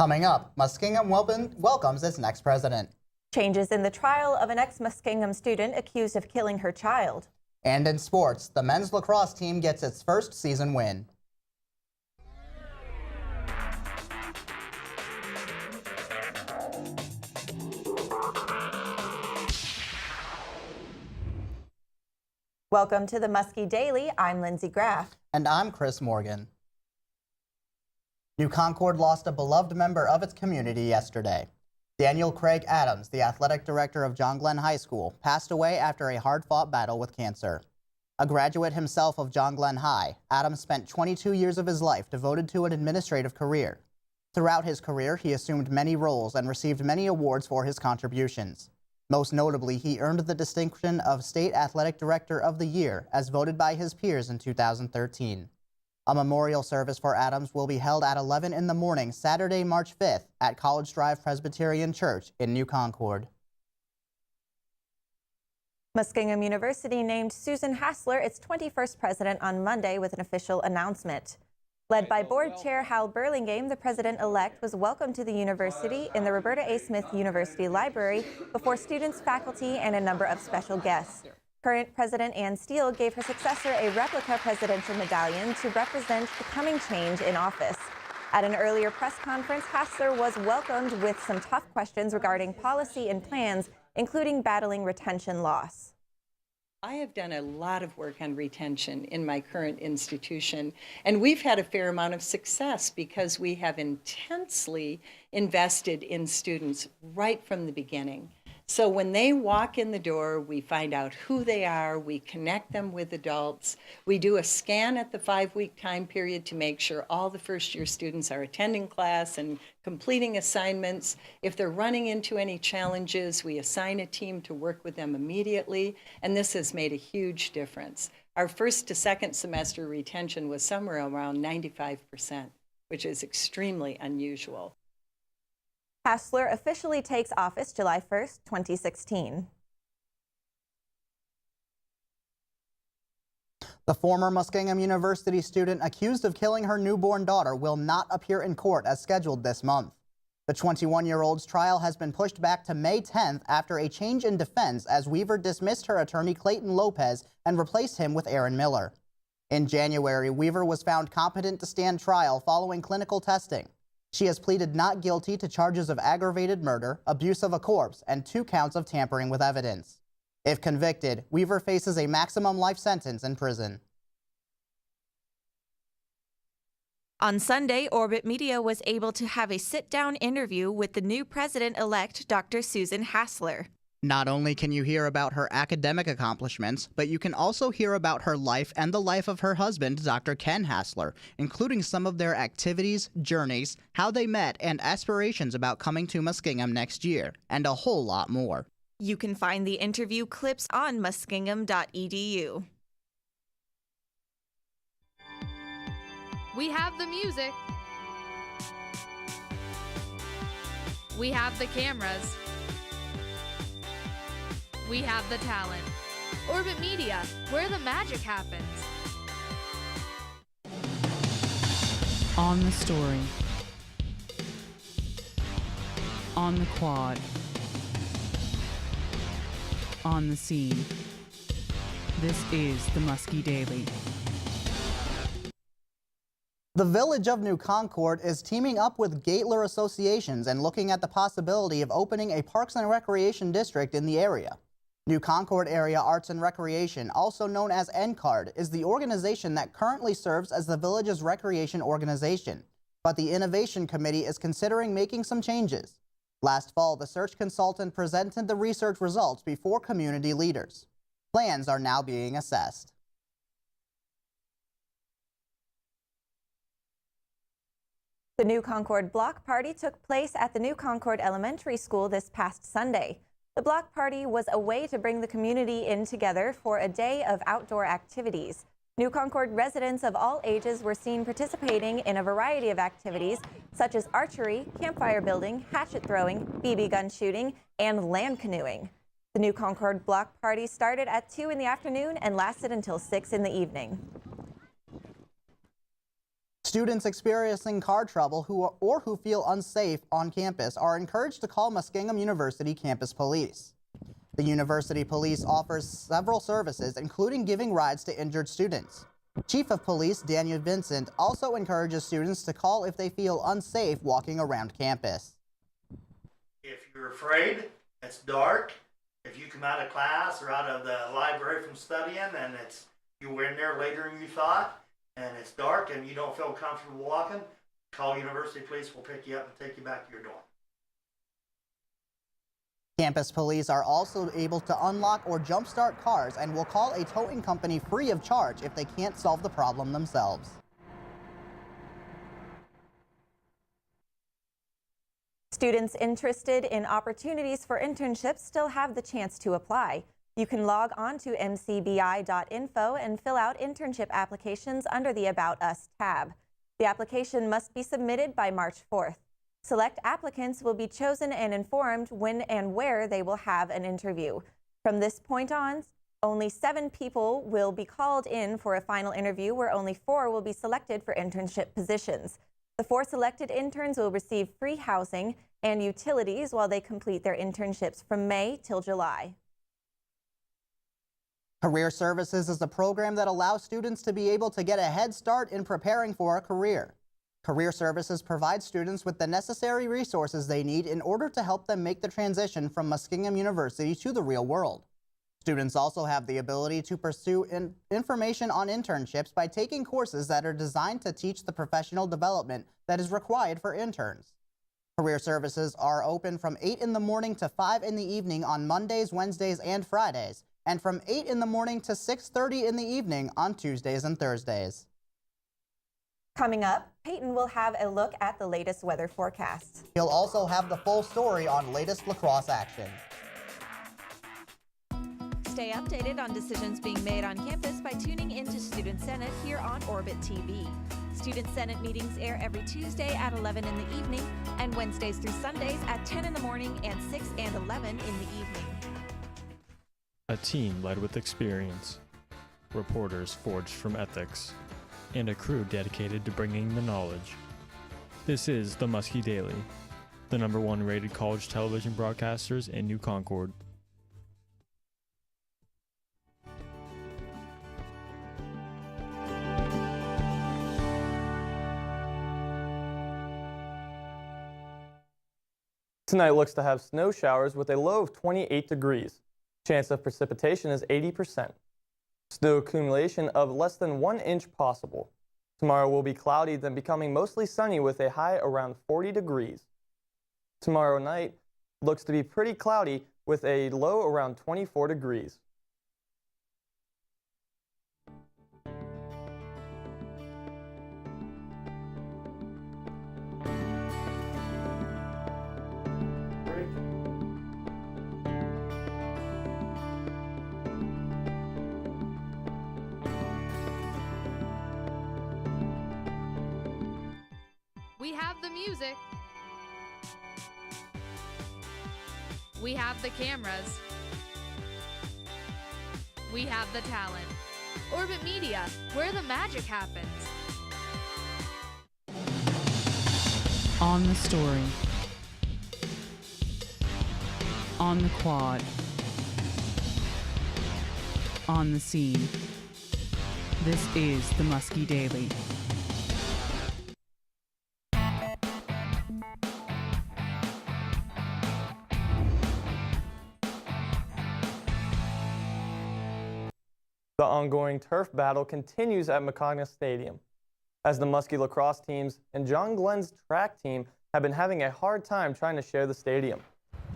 Coming up, Muskingum welcomes its next president. Changes in the trial of an ex-Muskingum student accused of killing her child. And in sports, the men's lacrosse team gets its first season win. Welcome to the Muskie Daily. I'm Lindsay Graff. And I'm Chris Morgan. New Concord lost a beloved member of its community yesterday. Daniel Craig Adams, the athletic director of John Glenn High School, passed away after a hard-fought battle with cancer. A graduate himself of John Glenn High, Adams spent 22 years of his life devoted to an administrative career. Throughout his career, he assumed many roles and received many awards for his contributions. Most notably, he earned the distinction of State Athletic Director of the Year as voted by his peers in 2013. A memorial service for Adams will be held at 11 in the morning, Saturday, March 5th at College Drive Presbyterian Church in New Concord. Muskingum University named Susan Hassler its 21st president on Monday with an official announcement. Led by board chair Hal Burlingame, the president-elect was welcomed to the university in the Roberta A. Smith University Library before students, faculty, and a number of special guests. Current President Ann Steele gave her successor a replica presidential medallion to represent the coming change in office. At an earlier press conference, Hassler was welcomed with some tough questions regarding policy and plans, including battling retention loss. I have done a lot of work on retention in my current institution, and we've had a fair amount of success because we have intensely invested in students right from the beginning. So when they walk in the door, we find out who they are, we connect them with adults, we do a scan at the 5-week time period to make sure all the first-year students are attending class and completing assignments. If they're running into any challenges, we assign a team to work with them immediately, and this has made a huge difference. Our first to second semester retention was somewhere around 95%, which is extremely unusual. Hassler officially takes office July 1st, 2016. The former Muskingum University student accused of killing her newborn daughter will not appear in court as scheduled this month. The 21-year-old's trial has been pushed back to May 10th after a change in defense as Weaver dismissed her attorney Clayton Lopez and replaced him with Aaron Miller. In January, Weaver was found competent to stand trial following clinical testing. She has pleaded not guilty to charges of aggravated murder, abuse of a corpse, and 2 counts of tampering with evidence. If convicted, Weaver faces a maximum life sentence in prison. On Sunday, Orbit Media was able to have a sit-down interview with the new president-elect, Dr. Susan Hassler. Not only can you hear about her academic accomplishments, but you can also hear about her life and the life of her husband, Dr. Ken Hassler, including some of their activities, journeys, how they met, and aspirations about coming to Muskingum next year, and a whole lot more. You can find the interview clips on muskingum.edu. We have the music. We have the cameras. We have the talent. Orbit Media, where the magic happens. On the story. On the quad. On the scene. This is the Muskie Daily. The Village of New Concord is teaming up with Gatler Associations and looking at the possibility of opening a Parks and Recreation district in the area. New Concord Area Arts and Recreation, also known as NCARD, is the organization that currently serves as the village's recreation organization. But the Innovation Committee is considering making some changes. Last fall, the search consultant presented the research results before community leaders. Plans are now being assessed. The New Concord Block Party took place at the New Concord Elementary School this past Sunday. The block party was a way to bring the community in together for a day of outdoor activities. New Concord residents of all ages were seen participating in a variety of activities such as archery, campfire building, hatchet throwing, BB gun shooting, and land canoeing. The New Concord block party started at 2 in the afternoon and lasted until 6 in the evening. Students experiencing car trouble who feel unsafe on campus are encouraged to call Muskingum University Campus Police. The University Police offers several services, including giving rides to injured students. Chief of Police Daniel Vincent also encourages students to call if they feel unsafe walking around campus. If you're afraid, it's dark. If you come out of class or out of the library from studying and you were in there later than you thought and it's dark and you don't feel comfortable walking, call University Police. We'll pick you up and take you back to your dorm. Campus police are also able to unlock or jumpstart cars and will call a towing company free of charge if they can't solve the problem themselves. Students interested in opportunities for internships still have the chance to apply. You can log on to mcbi.info and fill out internship applications under the About Us tab. The application must be submitted by March 4th. Select applicants will be chosen and informed when and where they will have an interview. From this point on, only 7 people will be called in for a final interview, where only 4 will be selected for internship positions. The 4 selected interns will receive free housing and utilities while they complete their internships from May till July. Career Services is a program that allows students to be able to get a head start in preparing for a career. Career Services provides students with the necessary resources they need in order to help them make the transition from Muskingum University to the real world. Students also have the ability to pursue information on internships by taking courses that are designed to teach the professional development that is required for interns. Career Services are open from 8 in the morning to 5 in the evening on Mondays, Wednesdays, and Fridays, and from 8 in the morning to 6:30 in the evening on Tuesdays and Thursdays. Coming up, Peyton will have a look at the latest weather forecast. He'll also have the full story on latest lacrosse action. Stay updated on decisions being made on campus by tuning into Student Senate here on Orbit TV. Student Senate meetings air every Tuesday at 11 in the evening and Wednesdays through Sundays at 10 in the morning and 6 and 11 in the evening. A team led with experience, reporters forged from ethics, and a crew dedicated to bringing the knowledge. This is the Muskie Daily, the #1 rated college television broadcasters in New Concord. Tonight looks to have snow showers with a low of 28 degrees. Chance of precipitation is 80%. Snow accumulation of less than 1 inch possible. Tomorrow will be cloudy, then becoming mostly sunny with a high around 40 degrees. Tomorrow night looks to be pretty cloudy with a low around 24 degrees. We have the music. We have the cameras. We have the talent. Orbit Media, where the magic happens. On the story. On the quad. On the scene. This is the Muskie Daily. The ongoing turf battle continues at Muskingum Stadium, as the Muskie lacrosse teams and John Glenn's track team have been having a hard time trying to share the stadium.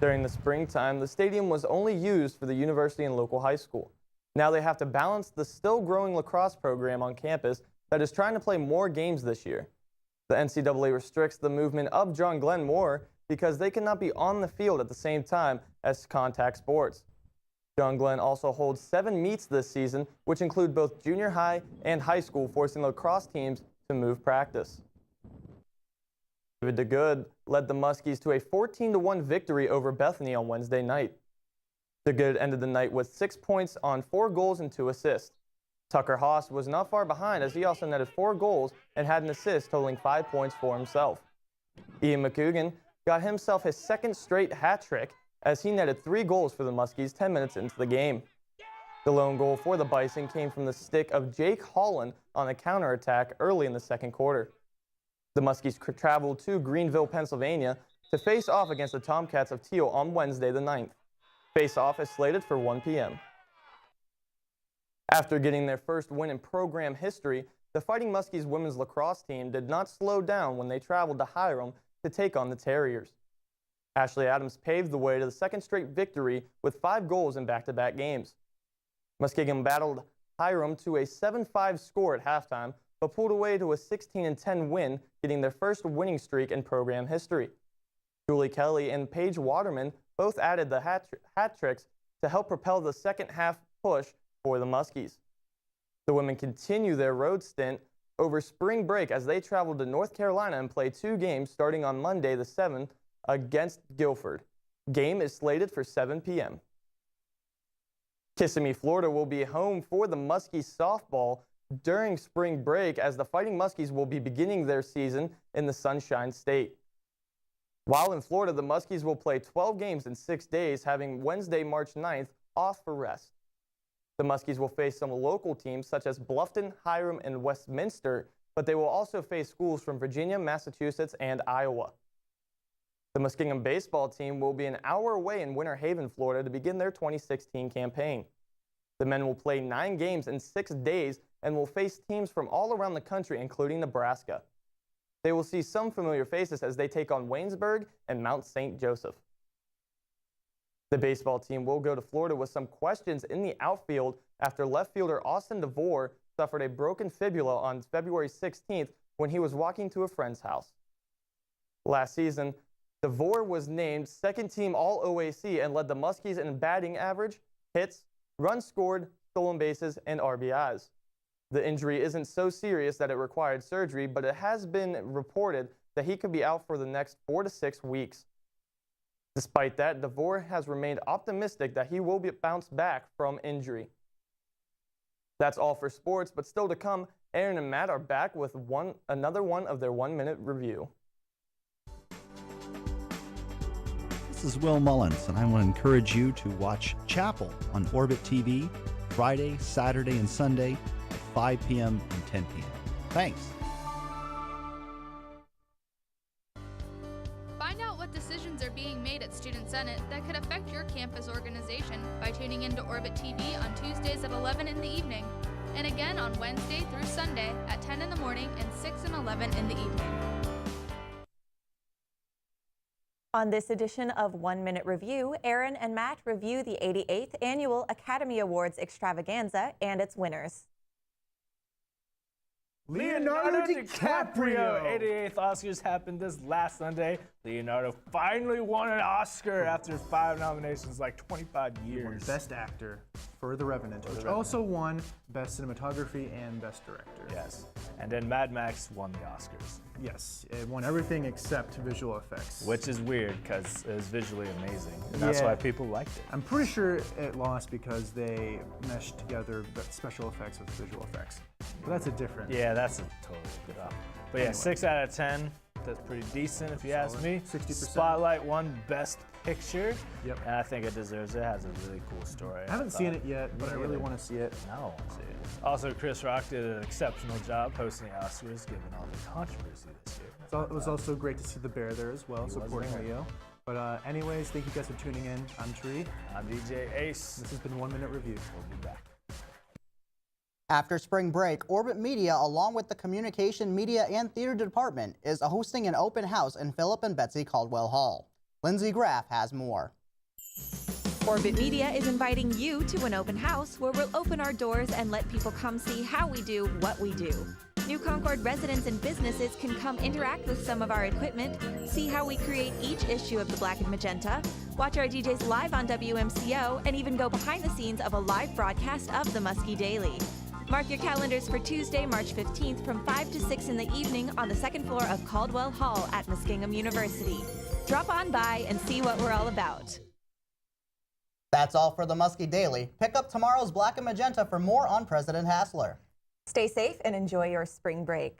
During the springtime, the stadium was only used for the university and local high school. Now they have to balance the still growing lacrosse program on campus that is trying to play more games this year. The NCAA restricts the movement of John Glenn more because they cannot be on the field at the same time as contact sports. John Glenn also holds 7 meets this season, which include both junior high and high school, forcing lacrosse teams to move practice. David DeGood led the Muskies to a 14-1 victory over Bethany on Wednesday night. DeGood ended the night with 6 points on 4 goals and 2 assists. Tucker Haas was not far behind as he also netted 4 goals and had an assist totaling 5 points for himself. Ian McCougan got himself his second straight hat trick as he netted 3 goals for the Muskies 10 minutes into the game. The lone goal for the Bison came from the stick of Jake Holland on a counterattack early in the second quarter. The Muskies traveled to Greenville, Pennsylvania to face off against the Tomcats of Teal on Wednesday the 9th. Face-off is slated for 1 p.m. After getting their first win in program history, the Fighting Muskies women's lacrosse team did not slow down when they traveled to Hiram to take on the Terriers. Ashley Adams paved the way to the second straight victory with 5 goals in back-to-back games. Muskingum battled Hiram to a 7-5 score at halftime, but pulled away to a 16-10 win, getting their first winning streak in program history. Julie Kelly and Paige Waterman both added the hat tricks to help propel the second half push for the Muskies. The women continue their road stint over spring break as they traveled to North Carolina and play 2 games starting on Monday the 7th against Guilford. Game is slated for 7 p.m. Kissimmee, Florida will be home for the Muskies softball during spring break as the Fighting Muskies will be beginning their season in the Sunshine State. While in Florida, the Muskies will play 12 games in 6 days, having Wednesday, March 9th off for rest. The Muskies will face some local teams such as Bluffton, Hiram, and Westminster, but they will also face schools from Virginia, Massachusetts, and Iowa. The Muskingum baseball team will be an hour away in Winter Haven, Florida to begin their 2016 campaign. The men will play 9 games in 6 days and will face teams from all around the country, including Nebraska. They will see some familiar faces as they take on Waynesburg and Mount St. Joseph. The baseball team will go to Florida with some questions in the outfield after left fielder Austin DeVore suffered a broken fibula on February 16th when he was walking to a friend's house. Last season, DeVore was named second-team All-OAC and led the Muskies in batting average, hits, runs scored, stolen bases, and RBIs. The injury isn't so serious that it required surgery, but it has been reported that he could be out for the next 4 to 6 weeks. Despite that, DeVore has remained optimistic that he will bounce back from injury. That's all for sports, but still to come, Aaron and Matt are back with another one of their 1-minute review. This is Will Mullins, and I want to encourage you to watch Chapel on Orbit TV Friday, Saturday, and Sunday at 5 p.m. and 10 p.m. Thanks. Find out what decisions are being made at Student Senate that could affect your campus organization by tuning into Orbit TV on Tuesdays at 11 in the evening, and again on Wednesday through Sunday at 10 in the morning and 6 and 11 in the evening. On this edition of 1 Minute Review, Aaron and Matt review the 88th Annual Academy Awards Extravaganza and its winners. Leonardo DiCaprio! 88th Oscars happened this last Sunday. Leonardo finally won an Oscar after 5 nominations, like 25 years. He won Best Actor for The Revenant, which also won Best Cinematography and Best Director. Yes, and then Mad Max won the Oscars. Yes, it won everything except visual effects. Which is weird because it was visually amazing, and that's why people liked it. I'm pretty sure it lost because they meshed together special effects with visual effects. But that's a different. Yeah, that's a totally good op. But yeah, 6 out of 10. That's pretty decent if you ask me. 60%. Spotlight won Best Picture. Yep. And I think it deserves it. It has a really cool story. I haven't seen it yet, but I really want to see it. Now I want to see it. Also, Chris Rock did an exceptional job hosting the Oscars, given all the controversy this year. It was also great to see the bear there as well, supporting Leo. But anyways, thank you guys for tuning in. I'm Tree. I'm DJ Ace. This has been 1 Minute Review. We'll be back. After spring break, Orbit Media, along with the Communication, Media, and Theater Department, is hosting an open house in Philip and Betsy Caldwell Hall. Lindsay Graff has more. Orbit Media is inviting you to an open house where we'll open our doors and let people come see how we do what we do. New Concord residents and businesses can come interact with some of our equipment, see how we create each issue of the Black and Magenta, watch our DJs live on WMCO, and even go behind the scenes of a live broadcast of the Muskie Daily. Mark your calendars for Tuesday, March 15th from 5 to 6 in the evening on the second floor of Caldwell Hall at Muskingum University. Drop on by and see what we're all about. That's all for the Muskie Daily. Pick up tomorrow's Black and Magenta for more on President Hassler. Stay safe and enjoy your spring break.